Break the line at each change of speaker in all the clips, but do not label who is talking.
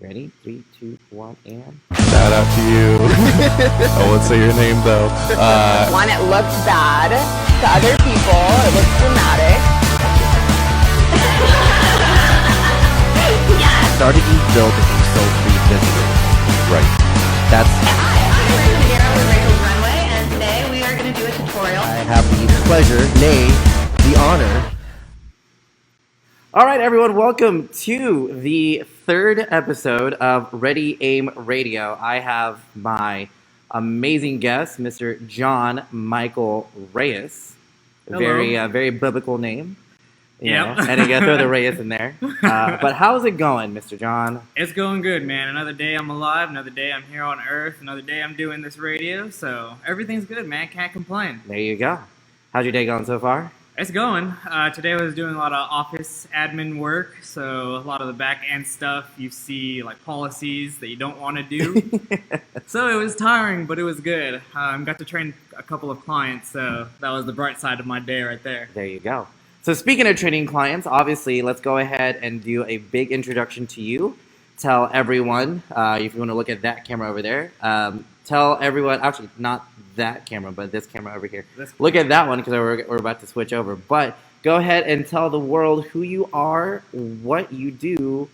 Ready? 3, 2, 1, and...
Shout out to you. I won't say your name, though.
One, it looks bad to other people. It looks dramatic.
Yes! Started you build a consulting business.
Right.
That's...
Hi, I'm Rachel here with Rachel's Runway, and today we are going to do a tutorial.
I have the pleasure, nay, the honor. All right, everyone, welcome to the third episode of Ready Aim Radio. I have my amazing guest, Mr. John Michael Reyes.
Hello.
Very biblical name.
Yeah.
And you got to throw the Reyes in there. But how's it going, Mr. John?
It's going good, man. Another day I'm alive, another day I'm here on Earth, another day I'm doing this radio, so everything's good, man. Can't complain.
There you go. How's your day going so far?
It's going. Today I was doing a lot of office admin work, so a lot of the back end stuff you see, like policies that you don't want to do. So it was tiring, but it was good. Got to train a couple of clients, so that was the bright side of my day right there.
There you go. So speaking of training clients, obviously, let's go ahead and do a big introduction to you. Tell everyone, if you want to look at that camera over there, tell everyone, actually not that camera, but this camera over here. Look at that one because we're about to switch over. But go ahead and tell the world who you are, what you do,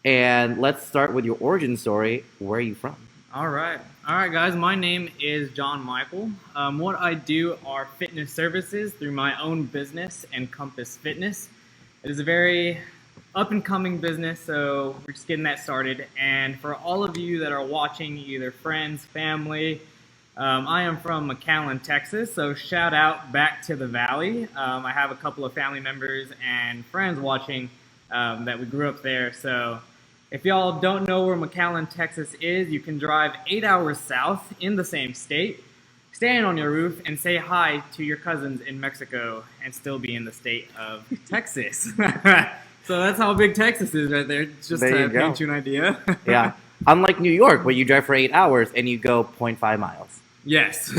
and let's start with your origin story. Where are you from?
All right, guys. My name is John Michael. What I do are fitness services through my own business, Encompass Fitness. It is a very up-and-coming business, so we're just getting that started. And for all of you that are watching, either friends, family, I am from McAllen, Texas, so shout out back to the Valley. I have a couple of family members and friends watching that we grew up there, so if y'all don't know where McAllen, Texas is, you can drive 8 hours south in the same state, stand on your roof, and say hi to your cousins in Mexico and still be in the state of Texas. So that's how big Texas is right there, just
There
to
you go.
paint you an idea.
Yeah. Unlike New York, where you drive for 8 hours and you go 0.5 miles.
Yes.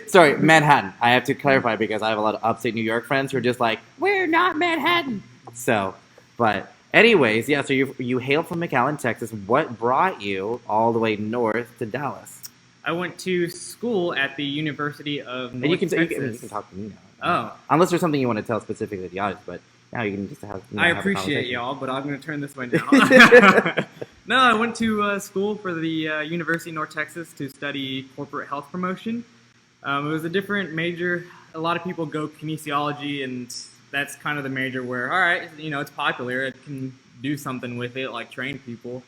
Sorry, Manhattan. I have to clarify because I have a lot of upstate New York friends who are just like, we're not Manhattan. So, but anyways, yeah, so you hail from McAllen, Texas. What brought you all the way north to Dallas?
I went to school at the University of North
And you can
Texas.
talk to me now.
Oh.
Unless there's something you want to tell specifically to the audience, but now you can just have
I
have a
appreciate
conversation.
y'all, but I'm going to turn this way now. No, I went to school for the University of North Texas to study corporate health promotion. It was a different major. A lot of people go kinesiology, and that's kind of the major where, all right, it's popular. It can do something with it, like train people.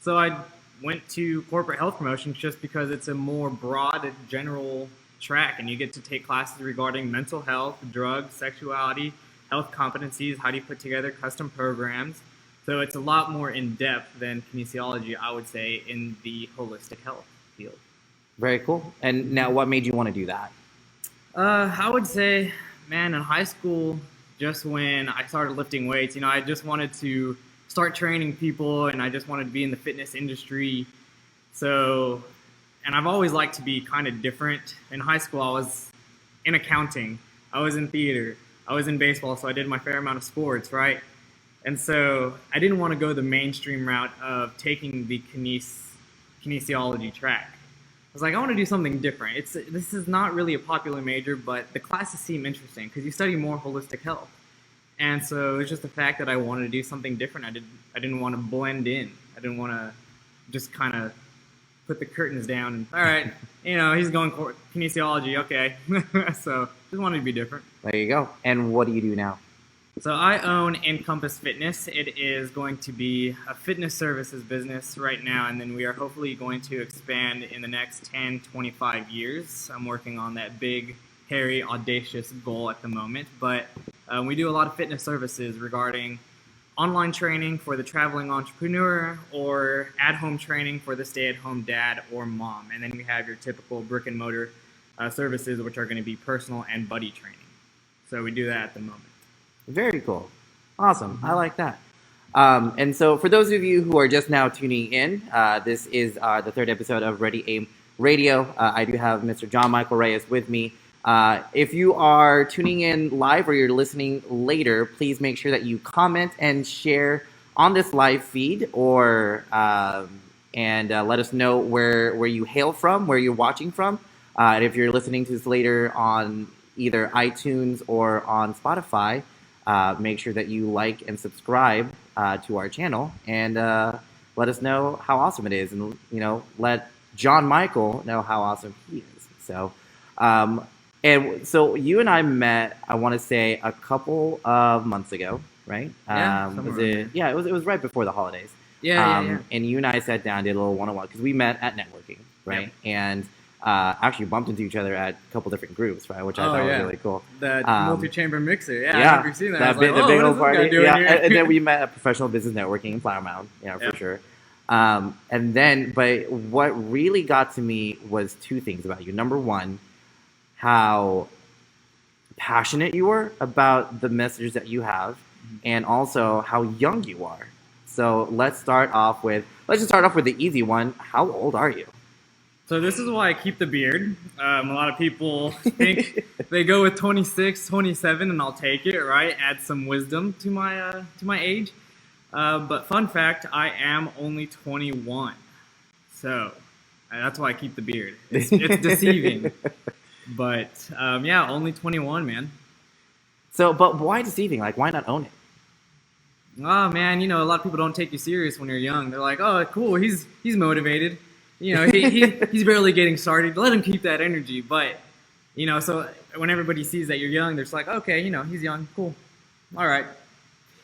So I went to corporate health promotion just because it's a more broad, general track, and you get to take classes regarding mental health, drugs, sexuality, health competencies, how do you put together custom programs. So it's a lot more in-depth than kinesiology, I would say, in the holistic health field.
Very cool. And now what made you want to do that?
I would say, man, in high school, just when I started lifting weights, I just wanted to start training people, and I just wanted to be in the fitness industry. So, and I've always liked to be kind of different. In high school, I was in accounting, I was in theater, I was in baseball, so I did my fair amount of sports, right? And so I didn't want to go the mainstream route of taking the kinesiology track. I was like, I want to do something different. This is not really a popular major, but the classes seem interesting because you study more holistic health. And so it's just the fact that I wanted to do something different. I didn't want to blend in. I didn't want to just kind of put the curtains down and, all right, he's going kinesiology, okay. So just wanted to be different.
There you go. And what do you do now?
So I own Encompass Fitness. It is going to be a fitness services business right now, and then we are hopefully going to expand in the next 10, 25 years. I'm working on that big, hairy, audacious goal at the moment, but we do a lot of fitness services regarding online training for the traveling entrepreneur or at-home training for the stay-at-home dad or mom. And then we have your typical brick-and-mortar services, which are going to be personal and buddy training. So we do that at the moment.
Very cool. Awesome. I like that. And so for those of you who are just now tuning in, this is the third episode of Ready Aim Radio. I do have Mr. John Michael Reyes with me. If you are tuning in live or you're listening later, please make sure that you comment and share on this live feed, or and let us know where you hail from, where you're watching from. And if you're listening to this later on either iTunes or on Spotify, make sure that you like and subscribe to our channel, and let us know how awesome it is, and let John Michael know how awesome he is. So, and so you and I met, I want to say, a couple of months ago, right?
Yeah,
it was right before the holidays.
Yeah.
And you and I sat down, did a little one-on-one because we met at networking, right?
Yep.
And actually bumped into each other at a couple different groups, right? Which I thought was really cool.
That multi-chamber mixer. Yeah, I
yeah,
remember seeing that. I was
the
like,
big
what
old
is this
party.
guy doing here?
And then we met at Professional Business Networking in Flower Mound, for sure. And then, but what really got to me was two things about you. Number one, how passionate you were about the messages that you have, and also how young you are. So let's just start off with the easy one. How old are you?
So this is why I keep the beard. A lot of people think they go with 26, 27, and I'll take it, right? Add some wisdom to my age. But fun fact, I am only 21. So that's why I keep the beard. It's deceiving. But only 21, man.
So, but why deceiving? Like, why not own it?
Oh man, a lot of people don't take you serious when you're young. They're like, oh, cool, he's motivated. He's barely getting started. Let him keep that energy. But, so when everybody sees that you're young, they're just like, okay, he's young, cool, all right.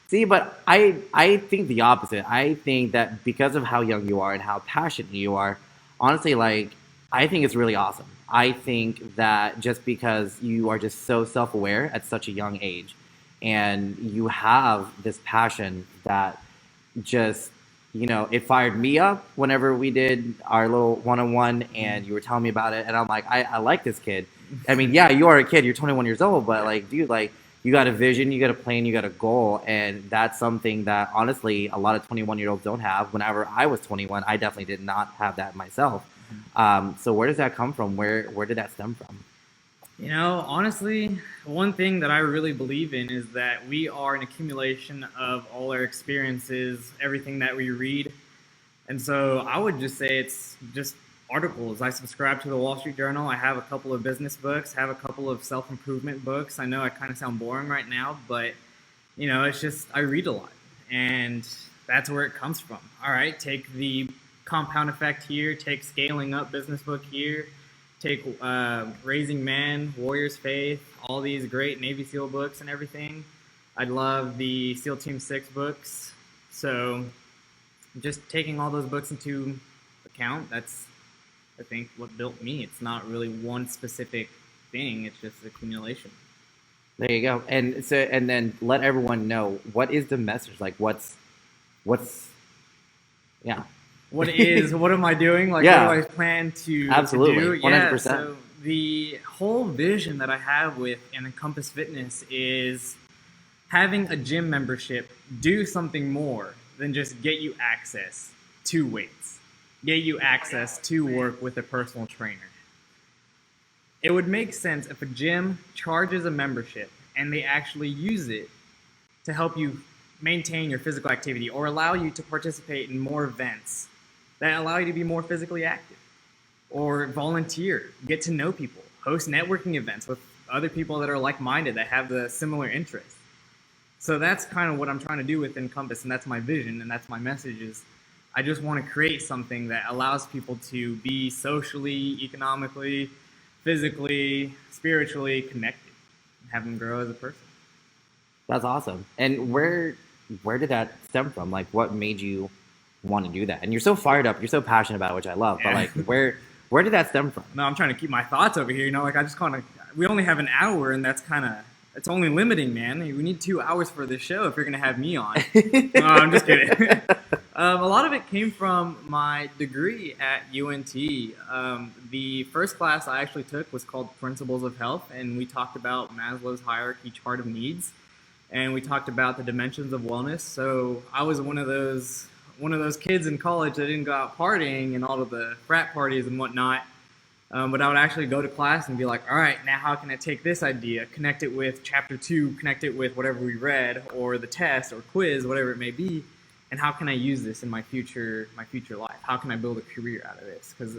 See, but I think the opposite. I think that because of how young you are and how passionate you are, honestly, like, I think it's really awesome. I think that just because you are just so self-aware at such a young age, and you have this passion that just, it fired me up whenever we did our little one-on-one, and you were telling me about it, and I'm like, I like this kid. I mean, yeah, you are a kid, you're 21 years old, but like, dude, like, you got a vision, you got a plan, you got a goal, and that's something that honestly a lot of 21-year-olds don't have. Whenever I was 21, I definitely did not have that myself. So where does that come from? Where did that stem from?
Honestly, one thing that I really believe in is that we are an accumulation of all our experiences, everything that we read. And so I would just say it's just articles. I subscribe to the Wall Street Journal. I have a couple of business books, have a couple of self-improvement books. I know I kind of sound boring right now, but, it's just I read a lot. And that's where it comes from. All right, take the Compound Effect here, take Scaling Up business book here, take Raising Man, Warrior's Faith, all these great Navy SEAL books and everything. I love the SEAL Team 6 books. So just taking all those books into account, that's, I think, what built me. It's not really one specific thing. It's just accumulation.
There you go. And so, and then let everyone know, what is the message? Like, what's, yeah.
What am I doing? Like,
yeah.
What do I plan to
Absolutely.
do?
100%.
Yeah, so the whole vision that I have with Encompass Fitness is having a gym membership do something more than just get you access to weights, get you access to work with a personal trainer. It would make sense if a gym charges a membership and they actually use it to help you maintain your physical activity or allow you to participate in more events that allow you to be more physically active, or volunteer, get to know people, host networking events with other people that are like-minded, that have the similar interests. So that's kind of what I'm trying to do with Encompass, and that's my vision, and that's my message is I just want to create something that allows people to be socially, economically, physically, spiritually connected, and have them grow as a person.
That's awesome. And where did that stem from? Like, what made you want to do that? And you're so fired up, you're so passionate about it, which I love. Yeah. But like, where did that stem from?
No, I'm trying to keep my thoughts over here. Like, I just kind of, we only have an hour, and that's kind of, it's only limiting, man. We need 2 hours for this show if you're going to have me on. No, I'm just kidding. A lot of it came from my degree at UNT. The first class I actually took was called Principles of Health, and we talked about Maslow's hierarchy chart of needs, and we talked about the dimensions of wellness. So I was one of those kids in college that didn't go out partying and all of the frat parties and whatnot. But I would actually go to class and be like, all right, now how can I take this idea, connect it with chapter 2, connect it with whatever we read, or the test or quiz, whatever it may be, and how can I use this in my future life? How can I build a career out of this? Because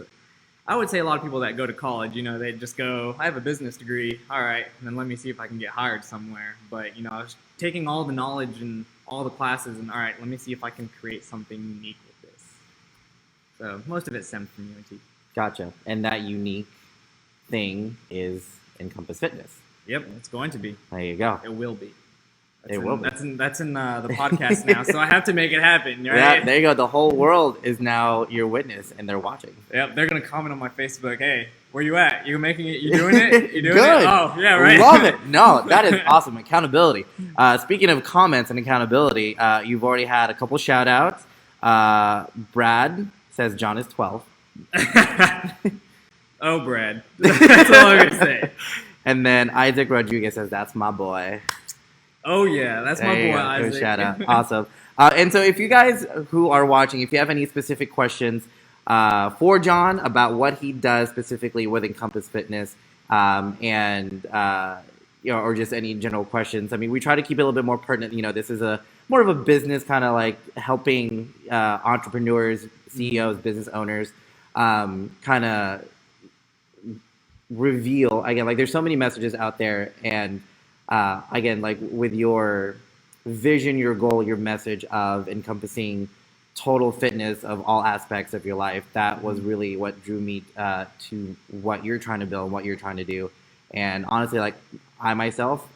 I would say a lot of people that go to college, they just go, I have a business degree, all right, and then let me see if I can get hired somewhere. But, I was taking all the knowledge and all the classes and, all right, let me see if I can create something unique with this. So most of it stemmed from UNT.
Gotcha. And that unique thing is Encompass Fitness.
Yep, it's going to be.
There you go.
It will be. That's in the podcast now, so I have to make it happen, right?
Yeah, there you go. The whole world is now your witness, and they're watching.
Yep, they're gonna comment on my Facebook. Hey, where you at? You making it? You doing it? You doing
Good.
it? Oh, yeah, right.
Love it. No, that is awesome. Accountability. Speaking of comments and accountability, you've already had a couple shout outs. Brad says John is 12.
Oh, Brad. That's all I'm gonna say.
And then Isaac Rodriguez says, that's my boy.
Oh, yeah, that's my boy, Isaac.
Good shout out. Awesome. And so if you guys who are watching, if you have any specific questions for John about what he does specifically with Encompass Fitness, and or just any general questions, I mean, we try to keep it a little bit more pertinent. This is more of a business kind of like helping entrepreneurs, CEOs, business owners kind of reveal, again, like there's so many messages out there, and again, like with your vision, your goal, your message of encompassing total fitness of all aspects of your life, that was really what drew me to what you're trying to build, what you're trying to do. And honestly, like I myself,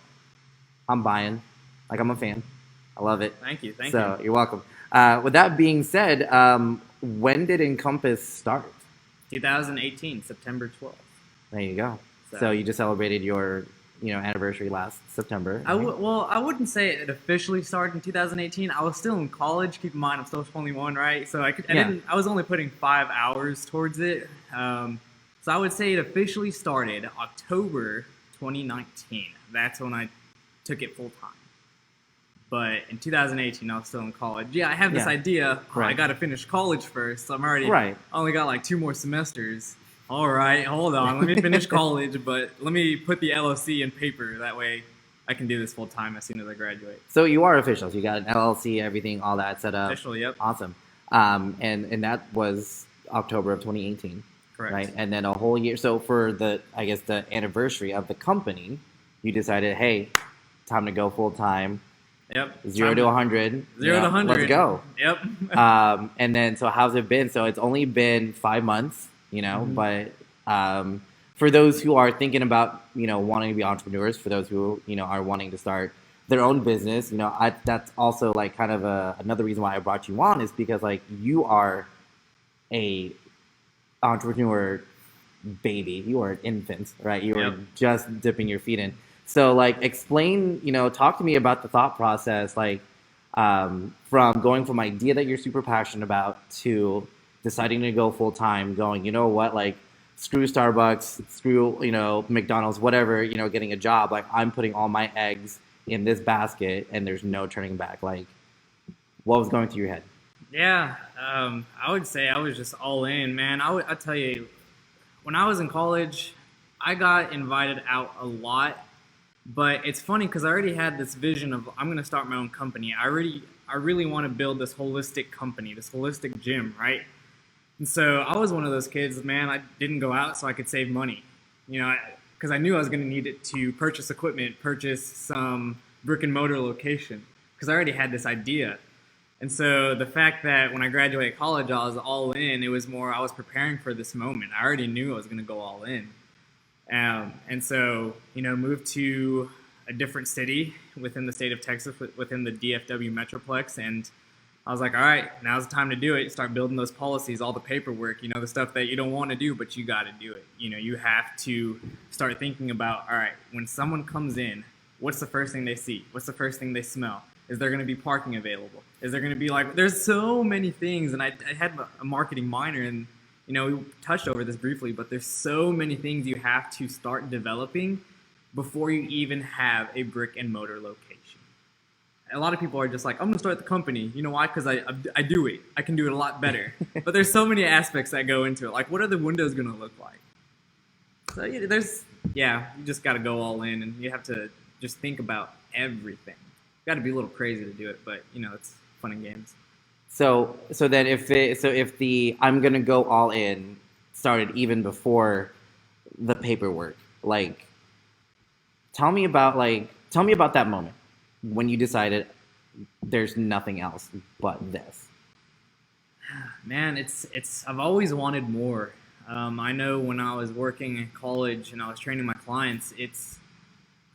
I'm buying. Like I'm a fan. I love it.
Thank you.
So you're welcome. With that being said, when did Encompass start?
2018, September 12th.
There you go. So you just celebrated your anniversary last September.
Right? I wouldn't say it officially started in 2018. I was still in college. Keep in mind, I'm still 21, right? So I was only putting 5 hours towards it. So I would say it officially started October 2019. That's when I took it full time. But in 2018, I was still in college. Yeah, I have this idea.
Right.
I got to finish college first. So I'm already only got like 2 more semesters. All right, hold on. Let me finish college, but let me put the LLC in paper. That way I can do this full time as soon as I graduate.
So you are official. So you got an LLC, everything, all that set up.
Official, yep.
Awesome. And that was October of 2018.
Correct.
Right? And then a whole year. So for the anniversary of the company, you decided, hey, time to go full time.
Yep.
0 to 100.
0 to 100.
Let's go.
Yep.
And then, so how's it been? So it's only been 5 months, but for those who are thinking about, wanting to be entrepreneurs, for those who, are wanting to start their own business, that's also like kind of another reason why I brought you on, is because like you are a entrepreneur baby. You are an infant, right? You are just dipping your feet in. So like explain, talk to me about the thought process, like from going from idea that you're super passionate about to deciding to go full time, going, you know what, like screw Starbucks, screw, McDonald's, whatever, getting a job. Like I'm putting all my eggs in this basket and there's no turning back. Like what was going through your head?
Yeah, I would say I was just all in, man. I'll tell you, when I was in college, I got invited out a lot. But it's funny because I already had this vision of I'm going to start my own company. I really want to build this holistic company, this holistic gym, right? And so I was one of those kids, man, I didn't go out so I could save money, because I knew I was going to need it to purchase equipment, purchase some brick and mortar location, because I already had this idea. And so the fact that when I graduated college, I was all in, it was more I was preparing for this moment. I already knew I was going to go all in. And so, moved to a different city within the state of Texas, within the DFW Metroplex. And I was like, all right, now's the time to do it. Start building those policies, all the paperwork, the stuff that you don't want to do, but you got to do it. You have to start thinking about, all right, when someone comes in, what's the first thing they see? What's the first thing they smell? Is there going to be parking available? Is there going to be there's so many things. And I had a marketing minor, and we touched over this briefly, but there's so many things you have to start developing before you even have a brick and mortar location. A lot of people are just like, I'm going to start the company. You know why? Because I do it. I can do it a lot better. But there's so many aspects that go into it. Like, what are the windows going to look like? So you just got to go all in, and you have to just think about everything. Got to be a little crazy to do it, but, it's fun and games.
So then if the I'm gonna go all in started even before the paperwork, like tell me about that moment when you decided there's nothing else but this.
Man, it's I've always wanted more. I know when I was working in college and I was training my clients,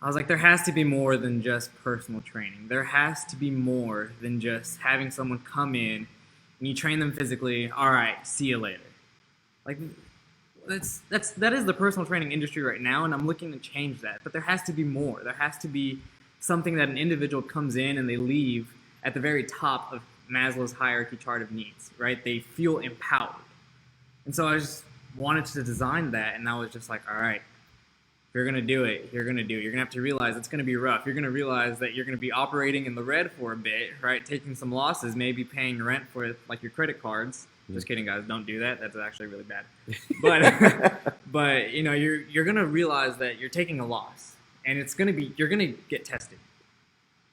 I was like, there has to be more than just personal training. There has to be more than just having someone come in and you train them physically. All right, see you later. Like that is the personal training industry right now, and I'm looking to change that. But there has to be more. There has to be something that an individual comes in and they leave at the very top of Maslow's hierarchy chart of needs, right? They feel empowered. And so I just wanted to design that, and I was just like, all right, if you're going to do it, you're going to do it. You're going to have to realize it's going to be rough. You're going to realize that you're going to be operating in the red for a bit, right? Taking some losses, maybe paying rent for like your credit cards. Just kidding, guys. Don't do that. That's actually really bad. But you know, you're going to realize that you're taking a loss, and you're going to get tested.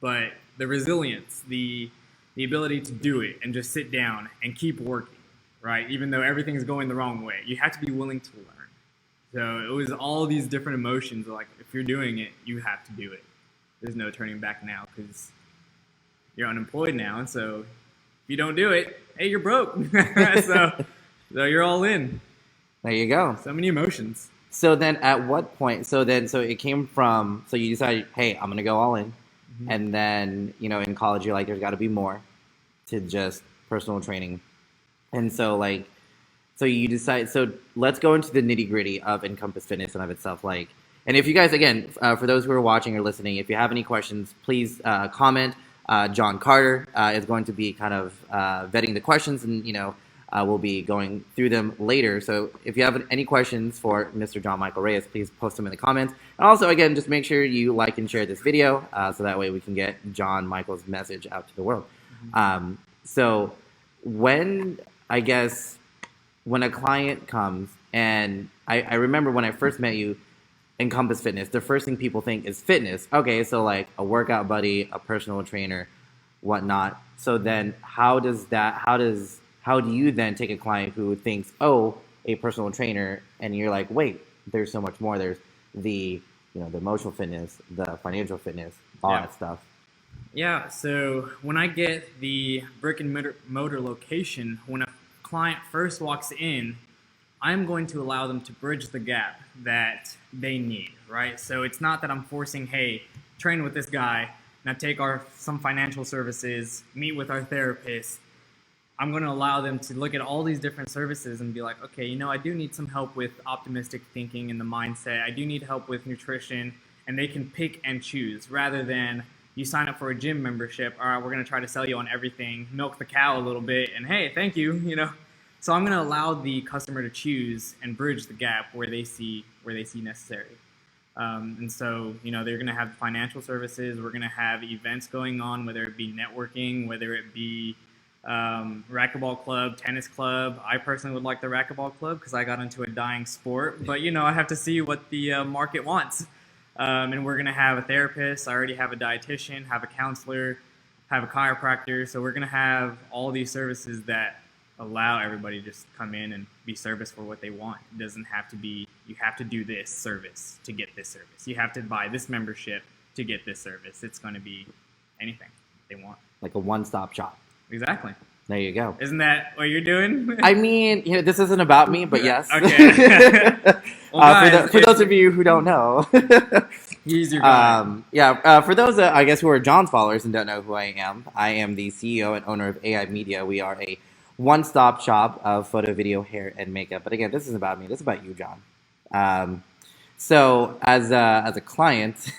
But the resilience, the ability to do it and just sit down and keep working, right? Even though everything's going the wrong way, you have to be willing to learn. So it was all these different emotions. Like, if you're doing it, you have to do it. There's no turning back now because you're unemployed now. And so if you don't do it, hey, you're broke. so you're all in.
There you go.
So many emotions.
So then at what point, so it came from, so you decided, hey, I'm going to go all in. Mm-hmm. And then, you know, in college, you're like, there's got to be more to just personal training. And so so you decide, so let's go into the nitty gritty of Encompass Fitness and of itself. Like, and if you guys, again, for those who are watching or listening, if you have any questions, please comment. John Carter is going to be kind of vetting the questions, and, you know, we'll be going through them later. So if you have any questions for Mr. John Michael Reyes, please post them in the comments. And also, again, just make sure you like and share this video so that way we can get John Michael's message out to the world. Mm-hmm. So when a client comes, and I remember when I first met you, Encompass Fitness, the first thing people think is fitness. Okay, so like a workout buddy, a personal trainer, whatnot. So then how do you then take a client who thinks, oh, a personal trainer, and you're like, wait, there's so much more. There's the emotional fitness, the financial fitness, all that stuff.
Yeah, so when I get the brick and mortar location, when a client first walks in, I'm going to allow them to bridge the gap that they need, right? So it's not that I'm forcing, hey, train with this guy, now take some financial services, meet with our therapist. I'm going to allow them to look at all these different services and be like, okay, you know, I do need some help with optimistic thinking and the mindset. I do need help with nutrition, and they can pick and choose rather than you sign up for a gym membership. All right, we're going to try to sell you on everything, milk the cow a little bit, and hey, thank you, you know. So I'm going to allow the customer to choose and bridge the gap where they see necessary. And so, you know, they're going to have financial services. We're going to have events going on, whether it be networking, whether it be racquetball club, tennis club. I personally would like the racquetball club because I got into a dying sport. But, you know, I have to see what the market wants. And we're going to have a therapist. I already have a dietitian, have a counselor, have a chiropractor. So we're going to have all these services that allow everybody to just come in and be serviced for what they want. It doesn't have to be, you have to do this service to get this service. You have to buy this membership to get this service. It's going to be anything they want.
Like a one-stop shop.
Exactly.
There you go.
Isn't that what you're doing?
I mean, you know, this isn't about me, but yes.
Okay. Well, guys,
for those of you who don't know.
He's your guy.
For those, I guess, who are John's followers and don't know who I am the CEO and owner of AI Media. We are a one-stop shop of photo, video, hair, and makeup. But again, this isn't about me. This is about you, John. So as a client,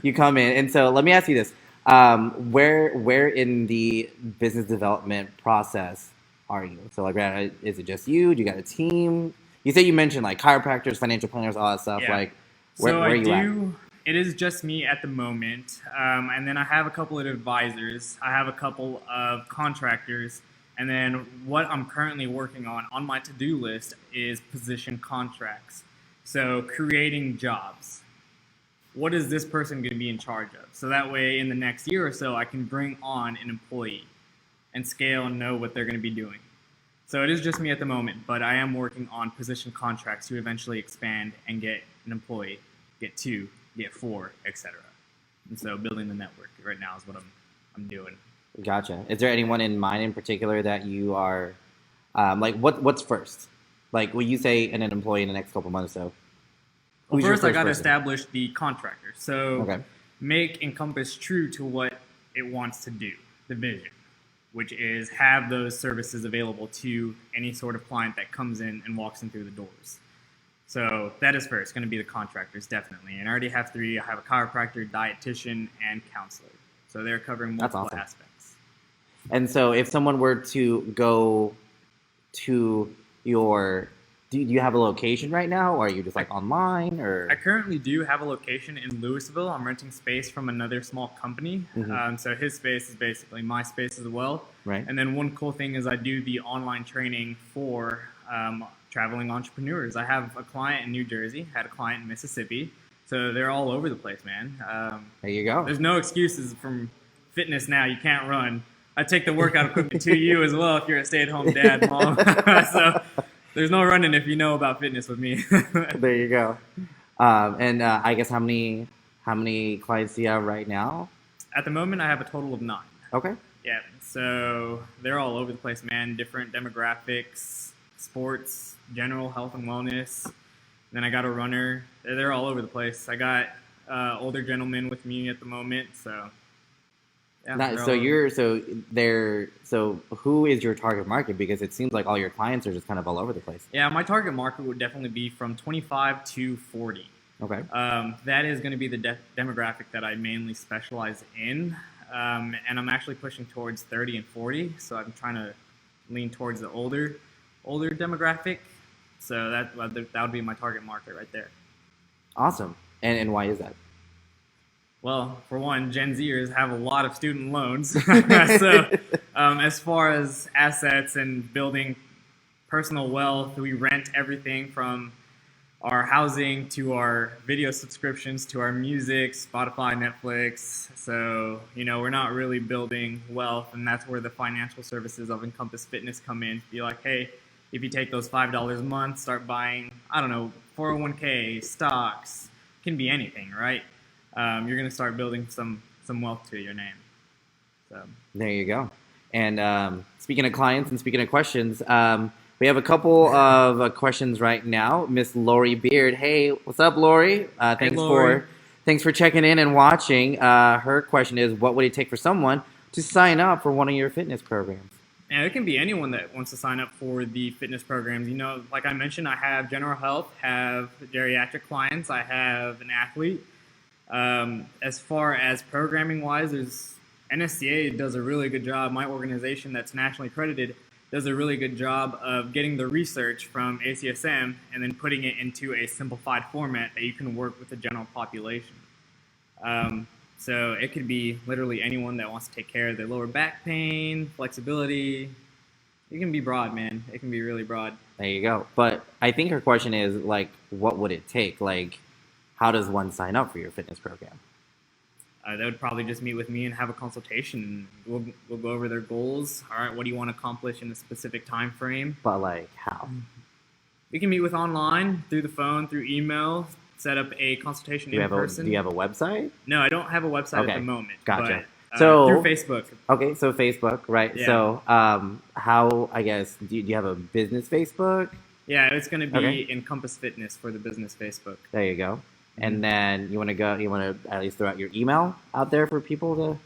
you come in, and so let me ask you this: where in the business development process are you? So like, is it just you? Do you got a team? You mentioned like chiropractors, financial planners, all that stuff.
Yeah.
Like, where are you at?
It is just me at the moment, and then I have a couple of advisors. I have a couple of contractors. And then what I'm currently working on my to-do list is position contracts. So creating jobs. What is this person going to be in charge of? So that way in the next year or so, I can bring on an employee. and scale and know what they're going to be doing. So it is just me at the moment, but I am working on position contracts to eventually expand and get an employee, get 2, get 4, etc. And so building the network right now is what I'm doing.
Gotcha. Is there anyone in mind in particular that you are, like, what's first? Like, will you say an employee in the next couple months or so?
Well,
Who's your
first I got to
person?
establish the contractor. So
Okay.
make Encompass true to what it wants to do, the vision, which is have those services available to any sort of client that comes in and walks in through the doors. So that is first, going to be the contractors, definitely. And I already have 3. I have a chiropractor, dietitian, and counselor. So they're covering multiple
awesome.
aspects.
And so if someone were to go to your, do you have a location right now, or are you just like online, or?
I currently do have a location in Louisville. I'm renting space from another small company. So his space is basically my space as well.
Right.
And then one cool thing is I do the online training for traveling entrepreneurs. I have a client in New Jersey, had a client in Mississippi. So they're all over the place, man.
There you go.
There's no excuses from fitness now. You can't run. I take the workout equipment to you as well if you're a stay-at-home dad, mom. So there's no running if you know about fitness with me.
There you go. And I guess how many clients do you have right now?
At the moment, I have a total of 9.
Okay.
Yeah, so they're all over the place, man. Different demographics, sports, general health and wellness. Then I got a runner. They're all over the place. I got older gentlemen with me at the moment, so. Yeah,
So who is your target market? Because it seems like all your clients are just kind of all over the place.
Yeah, my target market would definitely be from 25 to 40.
Okay.
That is going to be the demographic that I mainly specialize in. And I'm actually pushing towards 30 and 40. So I'm trying to lean towards the older demographic. So that would be my target market right there.
Awesome. And why is that?
Well, for one, Gen Zers have a lot of student loans. So as far as assets and building personal wealth, we rent everything from our housing to our video subscriptions to our music, Spotify, Netflix. So, we're not really building wealth, and that's where the financial services of Encompass Fitness come in. Be like, hey, if you take those $5 a month, start buying, 401k, stocks, can be anything, right? You're going to start building some wealth to your name. So
there you go. And speaking of clients and speaking of questions, we have a couple of questions right now. Miss Laurie Beard. Hey, what's up, Laurie? Thanks for checking in and watching. Her question is, what would it take for someone to sign up for one of your fitness programs?
And it can be anyone that wants to sign up for the fitness programs. Like I mentioned, I have general health, have geriatric clients, I have an athlete. As far as programming wise, NSCA does a really good job. My organization that's nationally accredited does a really good job of getting the research from ACSM and then putting it into a simplified format that you can work with the general population. So it could be literally anyone that wants to take care of their lower back pain, flexibility. It can be broad, man. It can be really broad.
There you go. But I think her question is, like, what would it take? Like, how does one sign up for your fitness program?
They would probably just meet with me and have a consultation. We'll go over their goals. All right, what do you want to accomplish in a specific time frame?
But, like, how?
We can meet with online, through the phone, through email, set up a consultation in person.
Do you have a website?
No, I don't have a website at the moment.
Gotcha.
But,
so
through Facebook.
Okay, so Facebook, right?
Yeah.
So how, I guess, do you have a business Facebook?
Yeah, it's going to be Encompass Fitness for the business Facebook.
There you go. And then you want to at least throw out your email out there for people to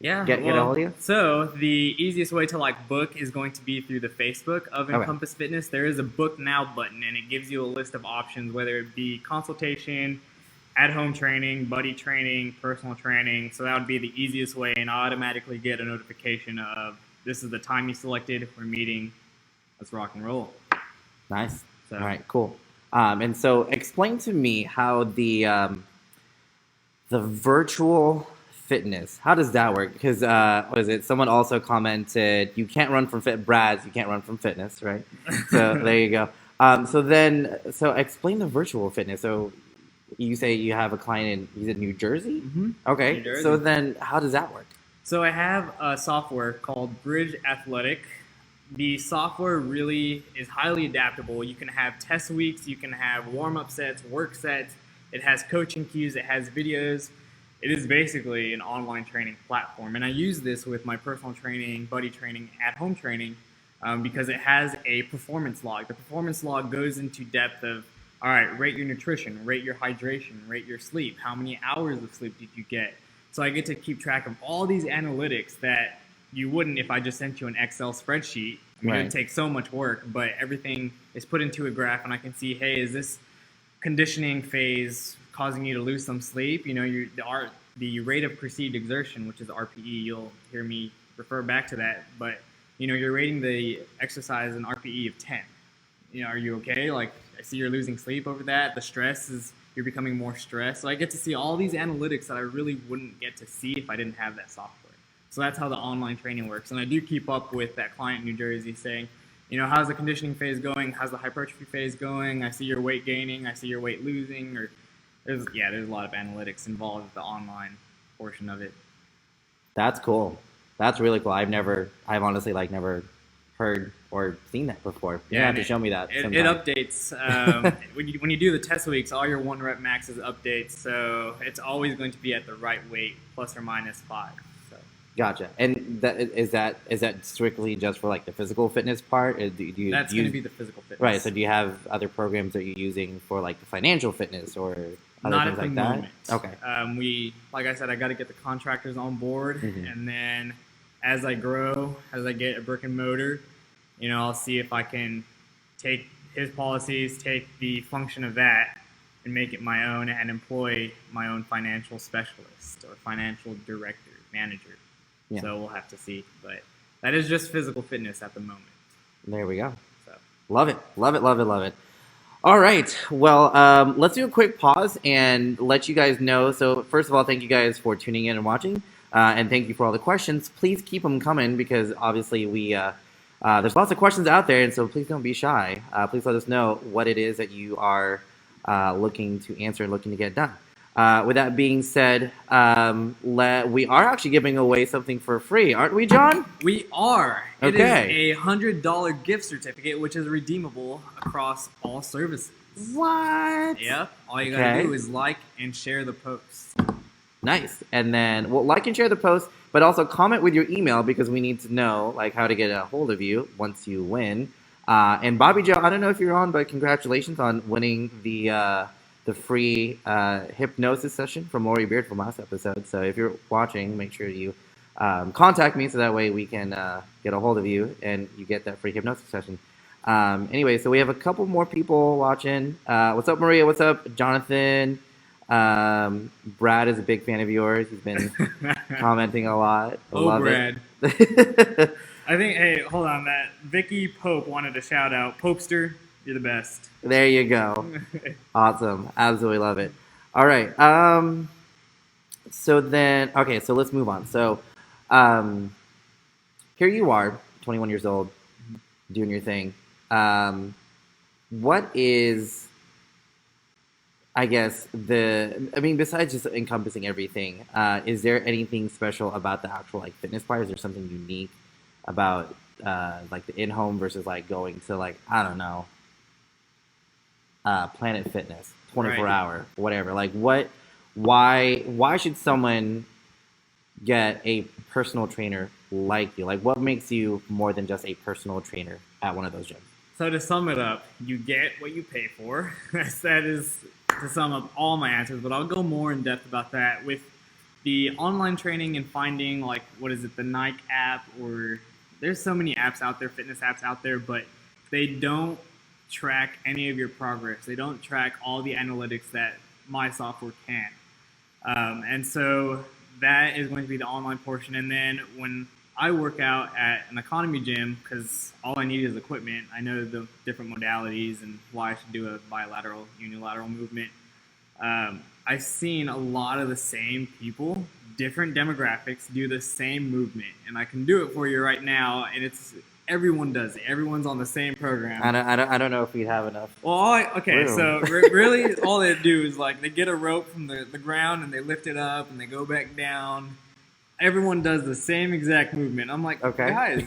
get a hold of you?
So the easiest way to book is going to be through the Facebook of Encompass Fitness. There is a book now button, and it gives you a list of options, whether it be consultation, at-home training, buddy training, personal training. So that would be the easiest way, and I'll automatically get a notification of this is the time you selected. We're meeting. Let's rock and roll.
Nice.
So.
All right, cool. And so explain to me how the virtual fitness, how does that work? Because someone also commented, you can't run from Brads, you can't run from fitness, right? So there you go. So explain the virtual fitness. So you say you have a client in New Jersey?
Mm-hmm.
Okay.
New Jersey.
So then how does that work?
So I have a software called Bridge Athletic. The software really is highly adaptable. You can have test weeks, you can have warm-up sets, work sets. It has coaching cues, it has videos. It is basically an online training platform. And I use this with my personal training, buddy training, at-home training, because it has a performance log. The performance log goes into depth of, all right, rate your nutrition, rate your hydration, rate your sleep. How many hours of sleep did you get? So I get to keep track of all these analytics that you wouldn't if I just sent you an Excel spreadsheet. I mean, It would take so much work, but everything is put into a graph, and I can see, hey, is this conditioning phase causing you to lose some sleep? The rate of perceived exertion, which is RPE, you'll hear me refer back to that, but you're rating the exercise an RPE of 10. Are you okay? Like, I see you're losing sleep over that. The stress is, you're becoming more stressed. So I get to see all these analytics that I really wouldn't get to see if I didn't have that software. So that's how the online training works. And I do keep up with that client in New Jersey saying, how's the conditioning phase going? How's the hypertrophy phase going? I see your weight gaining. I see your weight losing. Or there's a lot of analytics involved with the online portion of it.
That's cool. That's really cool. I've honestly never heard or seen that before. You have to show me that.
It updates. When you do the test weeks, all your 1 rep maxes update. So it's always going to be at the right weight, plus or minus 5.
Gotcha. And is that strictly just for the physical fitness part? Or
That's going to be the physical fitness.
Right. So do you have other programs that you're using for the financial fitness or other
Not
things
at the
that?
moment.
Okay.
Like I said, I got to get the contractors on board, and then as I grow, as I get a brick and mortar, I'll see if I can take his policies, take the function of that, and make it my own, and employ my own financial specialist or financial director, manager. Yeah. So we'll have to see, but that is just physical fitness at the moment.
There we go.
So
love it, love it, love it, love it. All right, well, let's do a quick pause and let you guys know. So first of all, thank you guys for tuning in and watching, and thank you for all the questions. Please keep them coming because obviously there's lots of questions out there, and so please don't be shy. Please let us know what it is that you are looking to answer and looking to get done. With that being said, we are actually giving away something for free, aren't we, John?
We are.
Okay.
It is a $100 gift certificate, which is redeemable across all services.
What?
Yep. All you gotta do is like and share the post.
Nice. And then, like and share the post, but also comment with your email because we need to know how to get a hold of you once you win. And Bobby Joe, I don't know if you're on, but congratulations on winning the free hypnosis session from Laurie Beard from last episode. So if you're watching, make sure you contact me so that way we can get a hold of you and you get that free hypnosis session. Anyway, so we have a couple more people watching. What's up, Maria? What's up, Jonathan? Brad is a big fan of yours. He's been commenting a lot. Love
Brad.
It.
I think, hey, hold on, that Vicky Pope wanted to shout out. Popester, you're the best.
There you go. Awesome. Absolutely love it. All right. So let's move on. So here you are, 21 years old, doing your thing. What is, besides just encompassing everything, is there anything special about the actual fitness part? Is there something unique about the in-home versus going to I don't know, Planet Fitness, 24 hour, whatever. Why should someone get a personal trainer like you? What makes you more than just a personal trainer at one of those gyms?
So to sum it up, you get what you pay for. That is to sum up all my answers, but I'll go more in depth about that with the online training and finding the Nike app, or there's so many apps out there, fitness apps out there, but they don't track any of your progress. They don't track all the analytics that my software can. And so that is going to be the online portion. And then when I work out at an economy gym, because all I need is equipment, I know the different modalities and why I should do a bilateral, unilateral movement. I've seen a lot of the same people, different demographics, do the same movement. And I can do it for you right now, and everyone does it. Everyone's on the same program.
I don't know if we'd have enough.
Well, so really all they do is they get a rope from the ground and they lift it up and they go back down everyone does the same exact movement. I'm like,
Okay.
guys,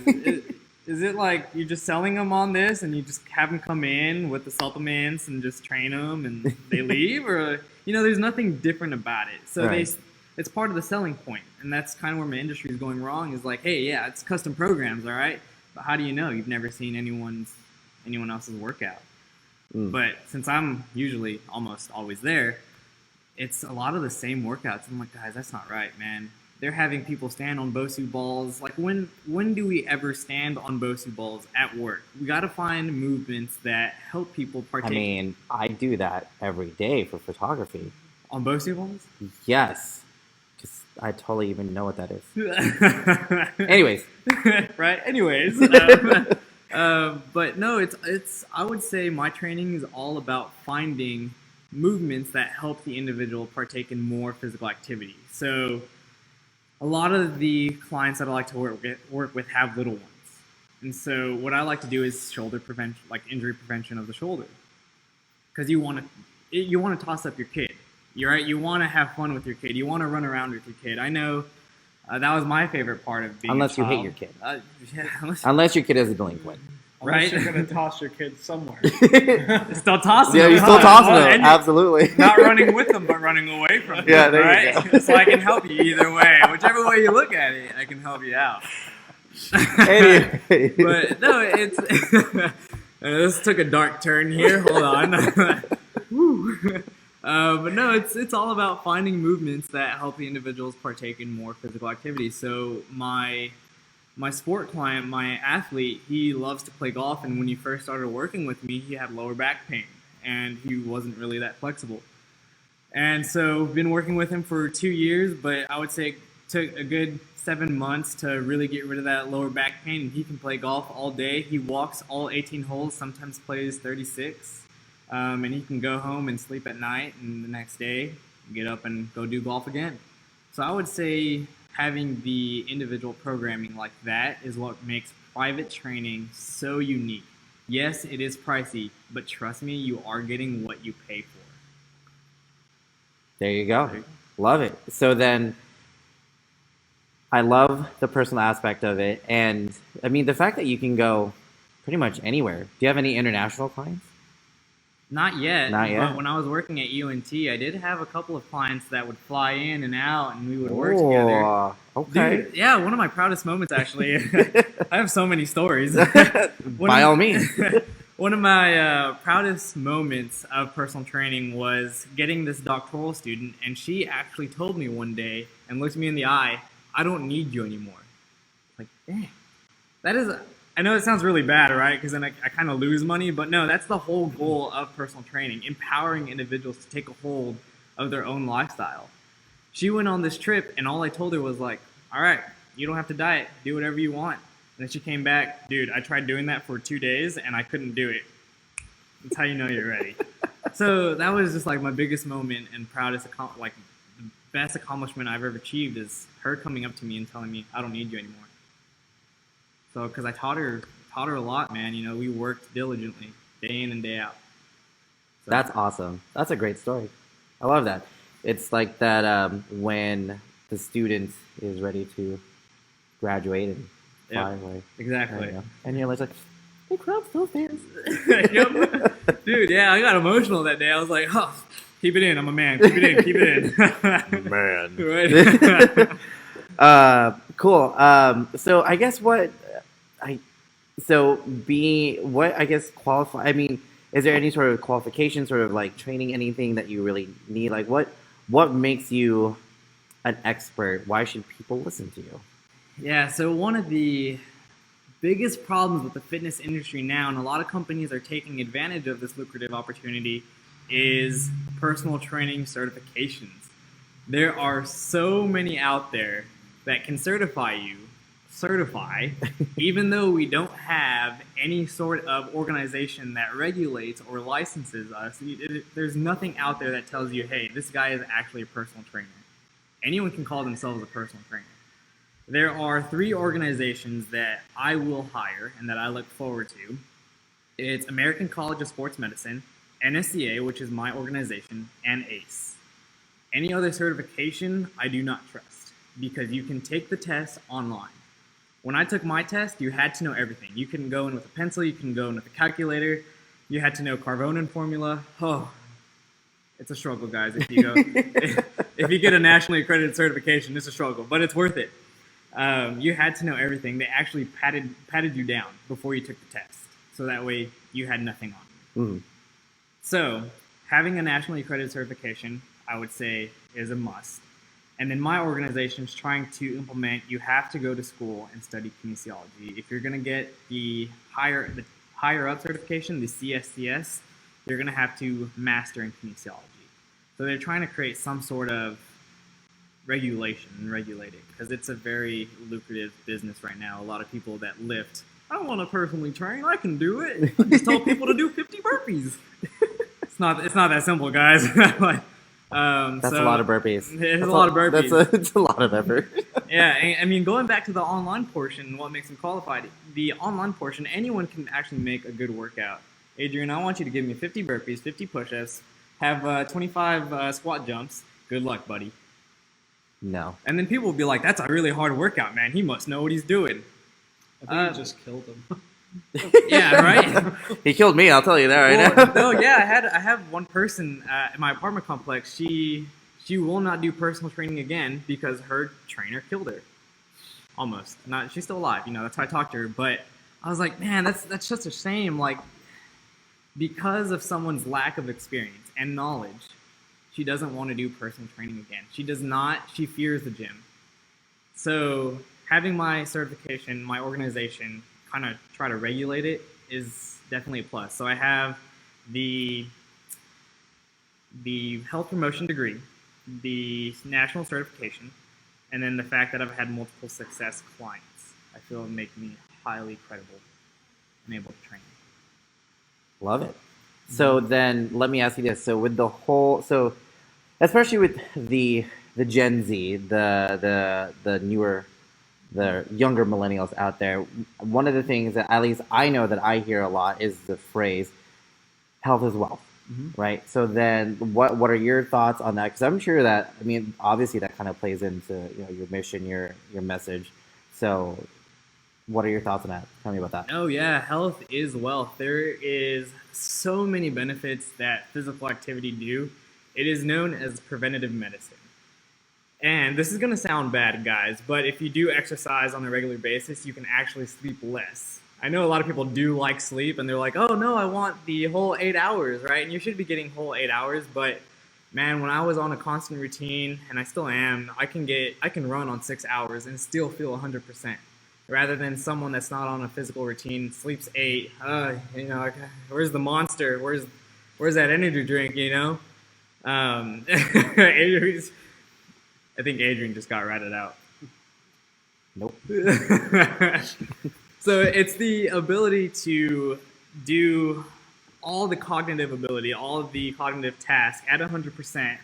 is it like you're just selling them on this and you just have them come in with the supplements and just train them and they leave? Or, there's nothing different about it. So
Right.
it's part of the selling point. And that's kind of where my industry is going wrong is like, hey, yeah, it's custom programs, all right? But how do you know? You've never seen anyone else's workout. But since I'm usually almost always there, it's a lot of the same workouts. I'm like, guys, that's not right, man. They're having people stand on BOSU balls. Like, when do we ever stand on BOSU balls at work? We got to find movements that help people
I
partake
mean, I do that every day for photography.
on BOSU balls.
Yes. Just, I totally even know what that is. Anyways.
Right. Anyways, but no, it's. I would say my training is all about finding movements that help the individual partake in more physical activity. So, a lot of the clients that I like to work with have little ones, and so what I like to do is shoulder prevention, like injury prevention of the shoulder, because you want to toss up your kid. You're right. You want to have fun with your kid. You want to run around with your kid. I know. That was my favorite part of being
Unless
a
you hate
child.
your kid.
Yeah,
Unless your kid is a delinquent.
right?
Unless you're going to toss your kids somewhere.
Still tossing
Yeah,
them.
you still
huh?
tossing
Well,
them.
and you're
Absolutely.
not running with them, but running away from them.
Yeah, there
right?
you go.
So I can help you either way. Whichever way you look at it, I can help you out.
Anyway.
But no, it's this took a dark turn here. Hold on. Woo. But no, it's all about finding movements that help the individuals partake in more physical activity. So my sport client, my athlete, he loves to play golf, and when he first started working with me, he had lower back pain, and he wasn't really that flexible. And so been working with him for 2 years, but I would say it took a good 7 months to really get rid of that lower back pain, and he can play golf all day. He walks all 18 holes, sometimes plays 36. And he can go home and sleep at night, and the next day get up and go do golf again. So I would say having the individual programming like that is what makes private training so unique. Yes, it is pricey, but trust me, you are getting what you pay for.
There you go. Love it. So then, I love the personal aspect of it. And I mean, the fact that you can go pretty much anywhere. Do you have any international clients?
Not yet.
Not yet?
But when I was working at UNT, I did have a couple of clients that would fly in and out, and we would work together.
Oh, okay.
Dude, yeah, one of my proudest moments, actually. I have so many stories.
By all means.
One of my proudest moments of personal training was getting this doctoral student, and she actually told me one day and looked me in the eye, "I don't need you anymore." Like, dang. That is... I know it sounds really bad, right? Because then I kind of lose money, but no, that's the whole goal of personal training, empowering individuals to take a hold of their own lifestyle. She went on this trip, and all I told her was like, all right, you don't have to diet, do whatever you want. And then she came back, dude, I tried doing that for 2 days, and I couldn't do it. That's how you know you're ready. So that was just like my biggest moment and proudest, like the best accomplishment I've ever achieved is her coming up to me and telling me, I don't need you anymore. So, because I taught her a lot, man. You know, we worked diligently, day in and day out. So,
That's awesome. That's a great story. I love that. It's like that when the student is ready to graduate and fly away.
exactly.
And you're like, hey, crap, still stands.
Yep. Dude, yeah, I got emotional that day. I was like, oh, keep it in. I'm a man. Keep it in. Keep it in.
Man.
Right.
Cool. So I guess qualify. I mean, is there any sort of qualification, sort of like training, anything that you really need? Like, what makes you an expert? Why should people listen to you?
Yeah, so one of the biggest problems with the fitness industry now, and a lot of companies are taking advantage of this lucrative opportunity, is personal training certifications. There are so many out there that can certify, even though we don't have any sort of organization that regulates or licenses us. There's nothing out there that tells you, hey, this guy is actually a personal trainer. Anyone can call themselves a personal trainer. There are 3 organizations that I will hire and that I look forward to. It's American College of Sports Medicine, NSCA, which is my organization, and ACE. Any other certification, I do not trust. because you can take the test online. When I took my test, you had to know everything. You couldn't go in with a pencil. You couldn't go in with a calculator. You had to know Carbonin formula. Oh, it's a struggle, guys. If you go, if you get a nationally accredited certification, it's a struggle, but it's worth it. You had to know everything. They actually patted you down before you took the test, so that way you had nothing on you.
Mm-hmm.
So having a nationally accredited certification, I would say, is a must. And then my organization is trying to implement, you have to go to school and study kinesiology. If you're going to get the higher up certification, the CSCS, you're going to have to master in kinesiology. So they're trying to create some sort of regulation and regulate it, because it's a very lucrative business right now. A lot of people that lift, I don't want to personally train, I can do it. I just tell people to do 50 burpees. It's not that simple, guys.
That's a lot of burpees.
It's a lot of burpees.
It's a lot of effort.
Yeah, I mean, going back to the online portion, what makes them qualified, the online portion, anyone can actually make a good workout. Adrian, I want you to give me 50 burpees, 50 push-ups, have 25 squat jumps. Good luck, buddy.
No.
And then people will be like, that's a really hard workout, man. He must know what he's doing.
I think you just killed him.
Yeah, right?
He killed me, I'll tell you that right now.
No, yeah, I have one person in my apartment complex. She will not do personal training again because her trainer killed her. Almost. Not. She's still alive. That's how I talked to her. But I was like, man, that's just a shame. Like, because of someone's lack of experience and knowledge, she doesn't want to do personal training again. She does not. She fears the gym. So having my certification, my organization kind of try to regulate it is definitely a plus. So I have the health promotion degree, the national certification, and then the fact that I've had multiple success clients. I feel it make me highly credible and able to train.
Love it. So then let me ask you this. So with the whole, so especially with the Gen Z, the newer, the younger millennials out there, one of the things that at least I know that I hear a lot is the phrase health is wealth, right? So then what are your thoughts on that? Because I'm sure that, I mean, obviously that kind of plays into your mission, your message. So what are your thoughts on that? Tell me about that.
Oh yeah, health is wealth. There is so many benefits that physical activity do. It is known as preventative medicine. And this is going to sound bad, guys, but if you do exercise on a regular basis, you can actually sleep less. I know a lot of people do like sleep, and they're like, oh, no, I want the whole 8 hours, right? And you should be getting whole 8 hours, but man, when I was on a constant routine, and I still am, I can run on 6 hours and still feel 100%. Rather than someone that's not on a physical routine, sleeps 8, where's the monster? Where's that energy drink, I think Adrian just got ratted out.
Nope.
So it's the ability to do all the cognitive ability, all of the cognitive tasks at 100%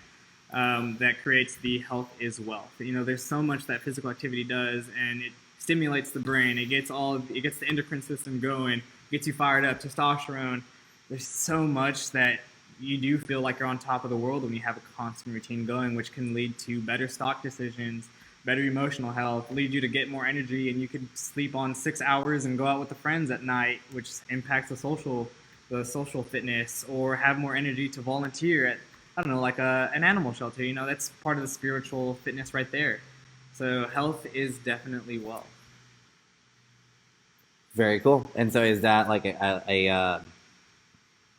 that creates the health is wealth. There's so much that physical activity does, and it stimulates the brain. It gets the endocrine system going, gets you fired up, testosterone. There's so much that you do feel like you're on top of the world when you have a constant routine going, which can lead to better stock decisions, better emotional health, lead you to get more energy, and you could sleep on 6 hours and go out with the friends at night, which impacts the social fitness, or have more energy to volunteer at, like an animal shelter. That's part of the spiritual fitness right there. So health is definitely wealth.
Very cool. And so is that like a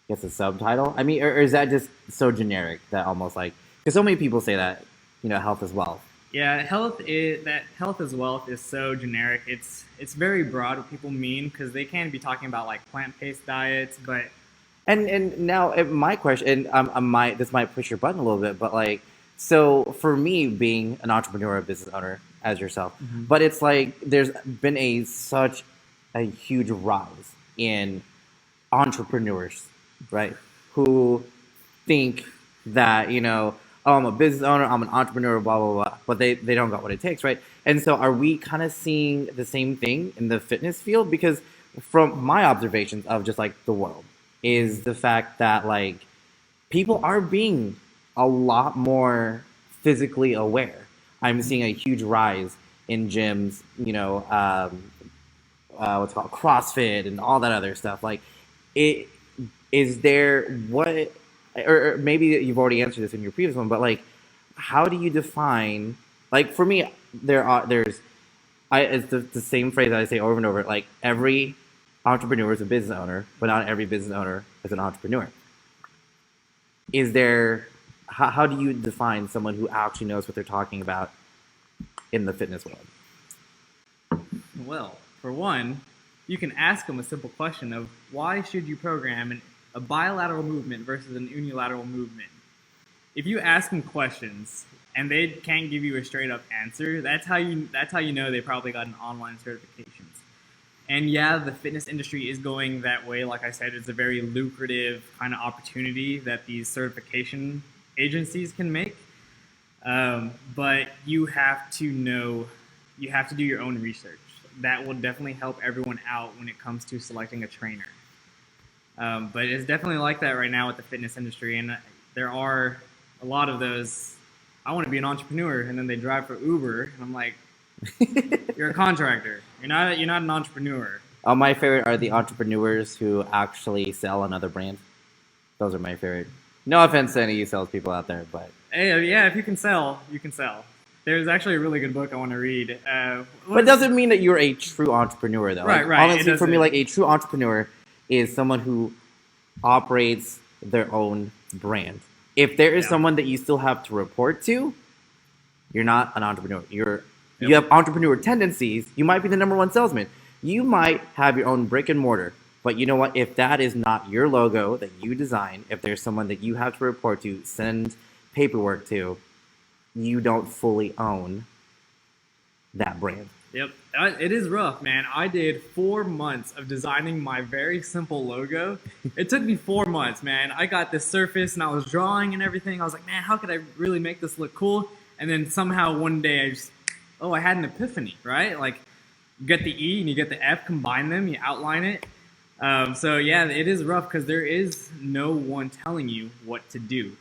guess a subtitle? I mean, or is that just so generic that almost like, because so many people say that, health is wealth.
Yeah, health is wealth is so generic. It's very broad what people mean, because they can be talking about like plant-based diets, but
and now my question, and this might push your button a little bit, but like, so for me being an entrepreneur, a business owner as yourself, but it's like there's been such a huge rise in entrepreneurs, right? Who think that, oh, I'm a business owner, I'm an entrepreneur, blah, blah, blah, but they don't got what it takes, right? And so are we kind of seeing the same thing in the fitness field? Because from my observations of just like the world is the fact that like people are being a lot more physically aware. I'm seeing a huge rise in gyms, what's called CrossFit and all that other stuff. Like, it is there what, or maybe you've already answered this in your previous one, but like, how do you define? Like for me, it's the same phrase that I say over and over. Like every entrepreneur is a business owner, but not every business owner is an entrepreneur. Is there? How do you define someone who actually knows what they're talking about in the fitness world?
Well, for one, you can ask them a simple question of why should you program a bilateral movement versus an unilateral movement? If you ask them questions and they can't give you a straight up answer, that's how you know they probably got an online certifications. And yeah, the fitness industry is going that way. Like I said, it's a very lucrative kind of opportunity that these certification agencies can make. But you have to do your own research. That will definitely help everyone out when it comes to selecting a trainer. But it's definitely like that right now with the fitness industry. And there are a lot of those, I want to be an entrepreneur, and then they drive for Uber. And I'm like, you're a contractor. You're not an entrepreneur.
My favorite are the entrepreneurs who actually sell another brand. Those are my favorite. No offense to any of you salespeople out there, but
Hey, yeah, if you can sell, you can sell. There's actually a really good book I want to read.
But it doesn't mean that you're a true entrepreneur, though.
Right,
like,
right.
Honestly, for me, like a true entrepreneur is someone who operates their own brand. If there is someone that you still have to report to, you're not an entrepreneur. You have entrepreneur tendencies. You might be the number one salesman. You might have your own brick and mortar. But you know what? If that is not your logo that you design, if there's someone that you have to report to, send paperwork to, you don't fully own that brand.
Yep. It is rough, man. I did 4 months of designing my very simple logo. It took me 4 months, man. I got this surface and I was drawing and everything. I was like, man, how could I really make this look cool? And then somehow one day I had an epiphany, right? Like, you get the E and you get the F, combine them, you outline it. So yeah, it is rough because there is no one telling you what to do.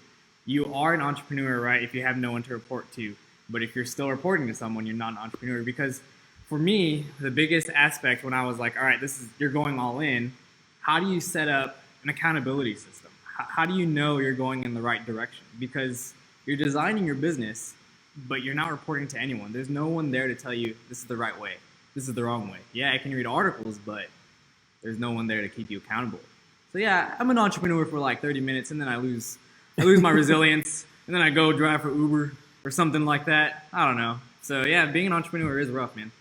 You are an entrepreneur, right, if you have no one to report to. But if you're still reporting to someone, you're not an entrepreneur. Because for me, the biggest aspect when I was like, all right, you're going all in, how do you set up an accountability system? How do you know you're going in the right direction? Because you're designing your business, but you're not reporting to anyone. There's no one there to tell you this is the right way, this is the wrong way. Yeah, I can read articles, but there's no one there to keep you accountable. So yeah, I'm an entrepreneur for like 30 minutes, and then I lose my resilience, and then I go drive for Uber or something like that. I don't know. So yeah, being an entrepreneur is rough, man,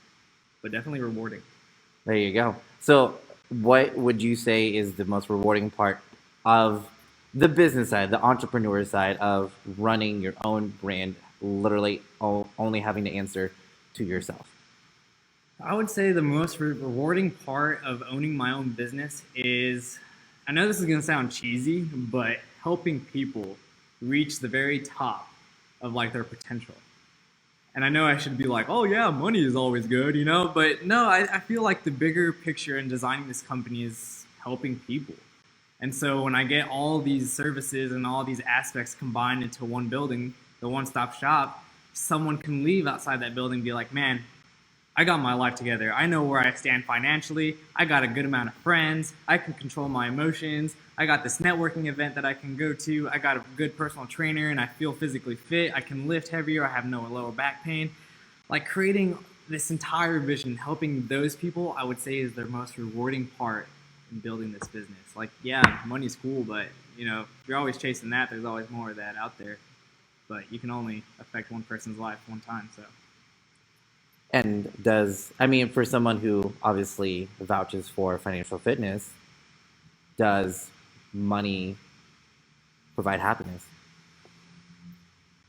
but definitely rewarding.
There you go. So what would you say is the most rewarding part of the business side, the entrepreneur side of running your own brand, literally only having to answer to yourself?
I would say the most rewarding part of owning my own business is, I know this is going to sound cheesy, but helping people reach the very top of like their potential. And I know I should be like, oh yeah, money is always good, but no, I feel like the bigger picture in designing this company is helping people. And so when I get all these services and all these aspects combined into one building, the one-stop shop, someone can leave outside that building and be like, man, I got my life together. I know where I stand financially. I got a good amount of friends. I can control my emotions. I got this networking event that I can go to. I got a good personal trainer and I feel physically fit. I can lift heavier. I have no lower back pain. Like, creating this entire vision, helping those people, I would say is the most rewarding part in building this business. Like, yeah, money's cool, but if you're always chasing that, there's always more of that out there. But you can only affect one person's life one time, so.
And for someone who obviously vouches for financial fitness, does money provide happiness?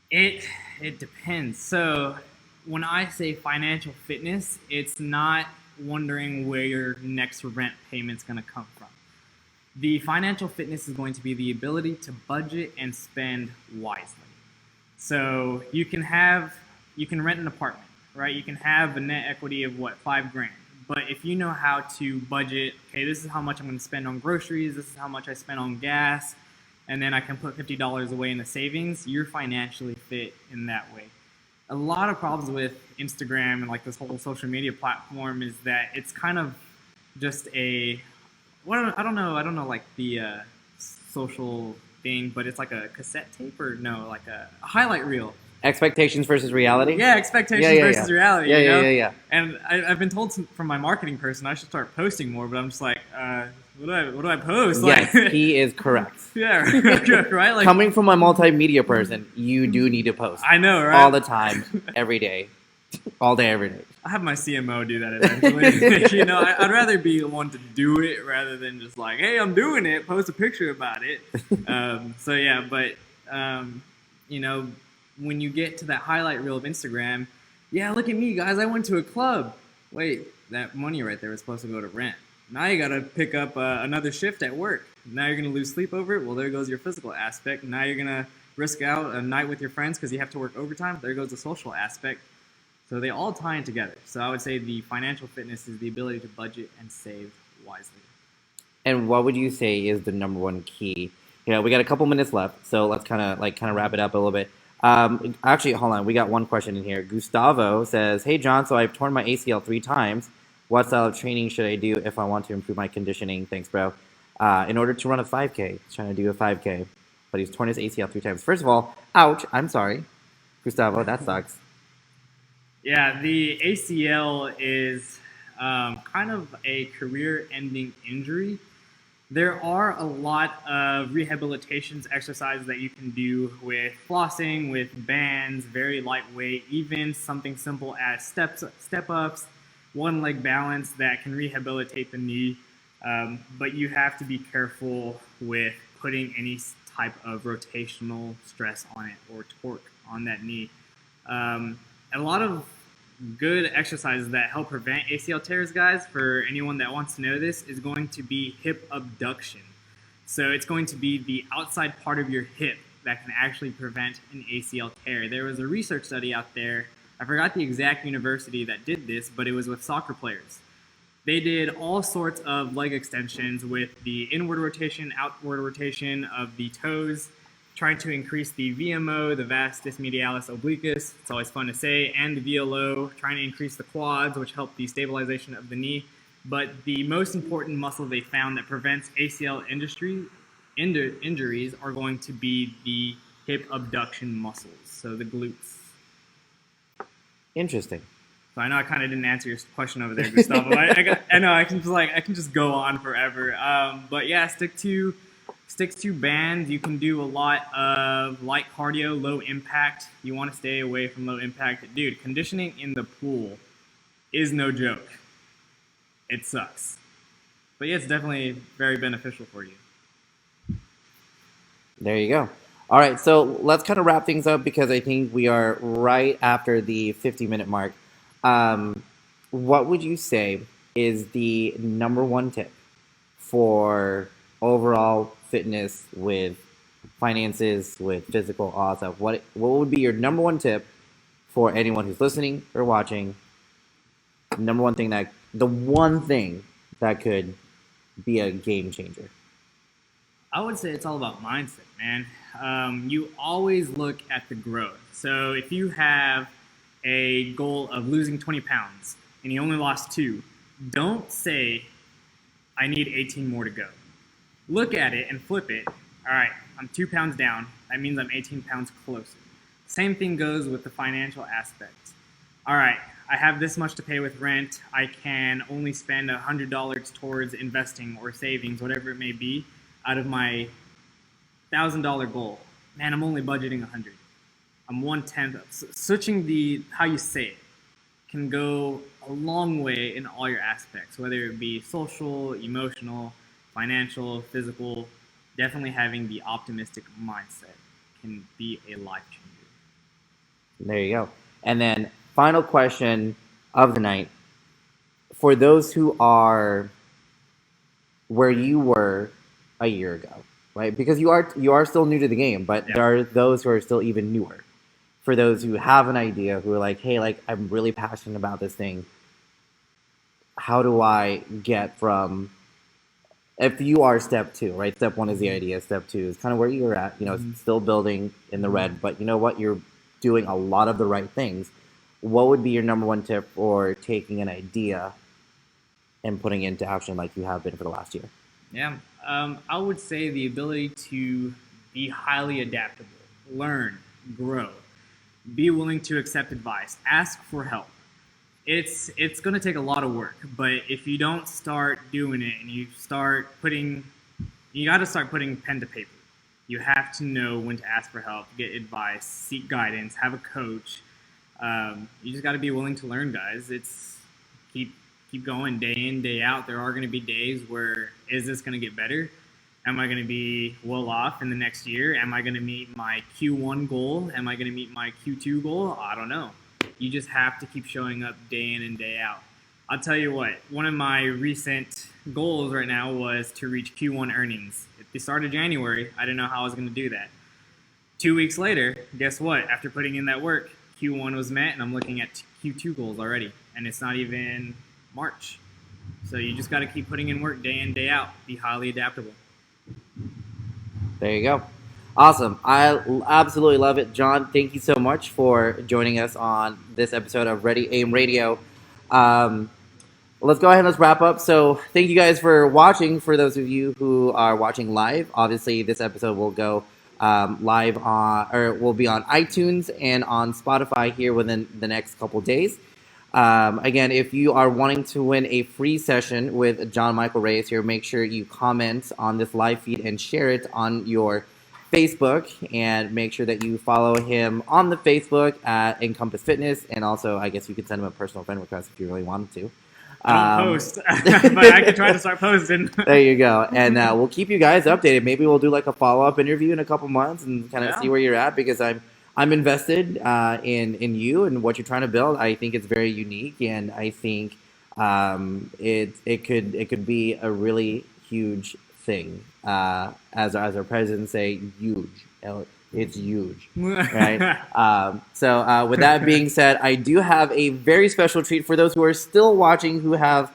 It depends. So when I say financial fitness, it's not wondering where your next rent payment's going to come from. The financial fitness is going to be the ability to budget and spend wisely. So you can rent an apartment. Right, you can have a net equity of $5,000, but if you know how to budget, okay, this is how much I'm going to spend on groceries, this is how much I spend on gas, and then I can put $50 away in the savings, you're financially fit in that way. a lot of problems with Instagram and like this whole social media platform is that it's kind of just I don't know like the social thing, but it's like a cassette tape or no, like a highlight reel.
Expectations versus reality.
Yeah, expectations versus reality.
Yeah,
you know?
yeah.
And I've been told from my marketing person I should start posting more, but I'm just like, what do I post?
Yes,
Like,
he is correct.
yeah, right. Like,
Coming from a multimedia person, you do need to post
I know, right?
all the time, every day, all day, every day.
I have my CMO do that eventually. You know, I'd rather be the one to do it rather than just like, hey, I'm doing it, post a picture about it. So yeah, but you know, when you get to that highlight reel of Instagram, yeah, look at me, guys, I went to a club. Wait, that money right there was supposed to go to rent. Now you got to pick up another shift at work. Now you're going to lose sleep over it. Well, there goes your physical aspect. Now you're going to risk out a night with your friends because you have to work overtime. There goes the social aspect. So they all tie in together. So I would say the financial fitness is the ability to budget and save wisely.
And what would you say is the number one key? You know, we got a couple minutes left, so let's kind of wrap it up a little bit. Actually, hold on. We got one question in here. Gustavo says, "Hey John, so I've torn my ACL 3 times. What style of training should I do if I want to improve my conditioning? Thanks, bro. In order to run a 5K, he's trying to do a 5K, but he's torn his ACL 3 times. First of all, ouch. I'm sorry, Gustavo. That sucks.
Yeah, the ACL is kind of a career-ending injury. There are a lot of rehabilitations exercises that you can do with flossing, with bands, very lightweight, even something simple as step-ups, one-leg balance that can rehabilitate the knee. But you have to be careful with putting any type of rotational stress on it or torque on that knee. A lot of good exercises that help prevent ACL tears, guys, for anyone that wants to know this, is going to be hip abduction. So it's going to be the outside part of your hip that can actually prevent an ACL tear. There was a research study out there, I forgot the exact university that did this, but it was with soccer players. They did all sorts of leg extensions with the inward rotation, outward rotation of the toes, trying to increase the VMO, the vastus medialis obliquus, it's always fun to say, and the VLO, trying to increase the quads, which help the stabilization of the knee. But the most important muscle they found that prevents ACL injuries are going to be the hip abduction muscles, so the glutes.
Interesting.
So I know I kind of didn't answer your question over there, Gustavo. I know I can just go on forever. But yeah, stick to bands. You can do a lot of light cardio, low impact. You want to stay away from low impact. Dude, conditioning in the pool is no joke. It sucks. But yeah, it's definitely very beneficial for you.
There you go. All right, so let's kind of wrap things up because I think we are right after the 50-minute mark. What would you say is the number one tip for overall fitness with finances, with physical, all that stuff? What would be your number one tip for anyone who's listening or watching? The one thing that could be a game changer.
I would say it's all about mindset, man. You always look at the growth. So if you have a goal of losing 20 pounds and you only lost 2, don't say, I need 18 more to go. Look at it and flip it. All right, I'm 2 pounds down. That means I'm 18 pounds closer. Same thing goes with the financial aspect. All right, I have this much to pay with rent. I can only spend $100 towards investing or savings, whatever it may be, out of my $1,000 goal. Man, I'm only budgeting 100. I'm 1/10. Switching how you say it can go a long way in all your aspects, whether it be social, emotional, financial, physical. Definitely having the optimistic mindset can be a life changer.
There you go. And then final question of the night. For those who are where you were a year ago, right? Because you are still new to the game, but there are those who are still even newer. For those who have an idea, who are like, hey, like I'm really passionate about this thing. How do I get from, if you are step 2, right? Step 1 is the idea. Step 2 is kind of where you're at. You know, still building in the red, but you know what? You're doing a lot of the right things, what would be your number one tip for taking an idea and putting it into action like you have been for the last year?
Yeah, I would say the ability to be highly adaptable, learn, grow, be willing to accept advice, ask for help. It's going to take a lot of work, but if you don't start doing it and you got to start putting pen to paper. You have to know when to ask for help, get advice, seek guidance, have a coach. You just got to be willing to learn, guys. It's keep going day in, day out. There are going to be days where, is this going to get better? Am I going to be well off in the next year? Am I going to meet my Q1 goal? Am I going to meet my Q2 goal? I don't know. You just have to keep showing up day in and day out. I'll tell you what, one of my recent goals right now was to reach Q1 earnings. At the start of January, I didn't know how I was going to do that. 2 weeks later, guess what? After putting in that work, Q1 was met, and I'm looking at Q2 goals already, and it's not even March. So you just got to keep putting in work day in, day out. Be highly adaptable.
There you go. Awesome. I absolutely love it. John, thank you so much for joining us on this episode of Ready Aim Radio. Let's go ahead and let's wrap up. So thank you guys for watching. For those of you who are watching live, obviously this episode will go live on, or will be on iTunes and on Spotify here within the next couple days. Again, if you are wanting to win a free session with John Michael Reyes here, make sure you comment on this live feed and share it on your Facebook, and make sure that you follow him on the Facebook at Encompass Fitness, and also I guess you can send him a personal friend request if you really wanted to.
I don't post, but I can try to start posting.
There you go. And we'll keep you guys updated. Maybe we'll do like a follow-up interview in a couple months and kind of see where you're at, because I'm invested in you and what you're trying to build. I think it's very unique, and I think it could be a really huge thing. As our president say, huge. It's huge, right? So with that being said, I do have a very special treat for those who are still watching, who have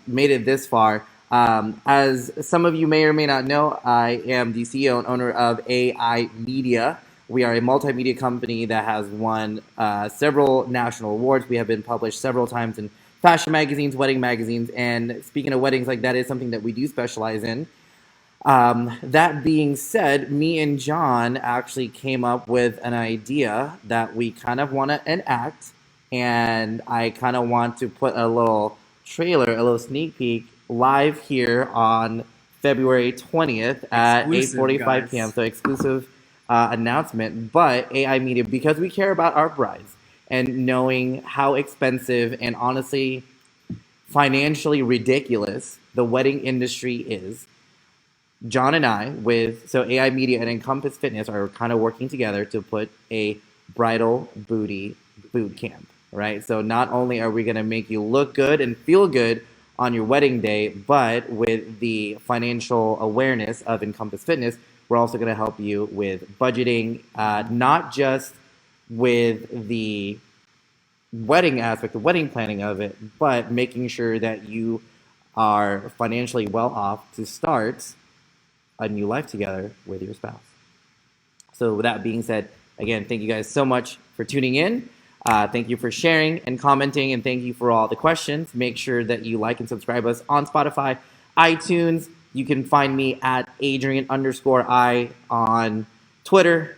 made it this far. As some of you may or may not know, I am the CEO and owner of AI Media. We are a multimedia company that has won several national awards. We have been published several times in fashion magazines, wedding magazines, and speaking of weddings, like that is something that we do specialize in. That being said, me and John actually came up with an idea that we kind of want to enact, and I kind of want to put a little trailer, a little sneak peek live here on February 20th at 8:45 p.m. So exclusive announcement. But AI Media, because we care about our brides and knowing how expensive and honestly financially ridiculous the wedding industry is, John and I, so AI Media and Encompass Fitness, are kind of working together to put a bridal booty boot camp, right? So not only are we going to make you look good and feel good on your wedding day, but with the financial awareness of Encompass Fitness, we're also going to help you with budgeting, not just with the wedding aspect, the wedding planning of it, but making sure that you are financially well off to start a new life together with your spouse. So with that being said, again, thank you guys so much for tuning in. Thank you for sharing and commenting, and thank you for all the questions. Make sure that you like and subscribe us on Spotify, iTunes. You can find me at Adrean_I on Twitter,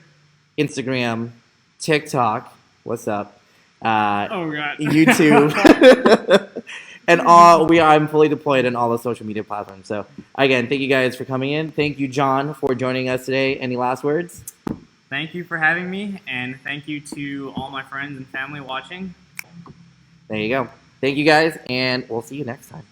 Instagram, TikTok. What's up?
Oh God.
YouTube. And I'm fully deployed in all the social media platforms. So again, thank you guys for coming in. Thank you, John, for joining us today. Any last words?
Thank you for having me, and thank you to all my friends and family watching.
There you go. Thank you guys, and we'll see you next time.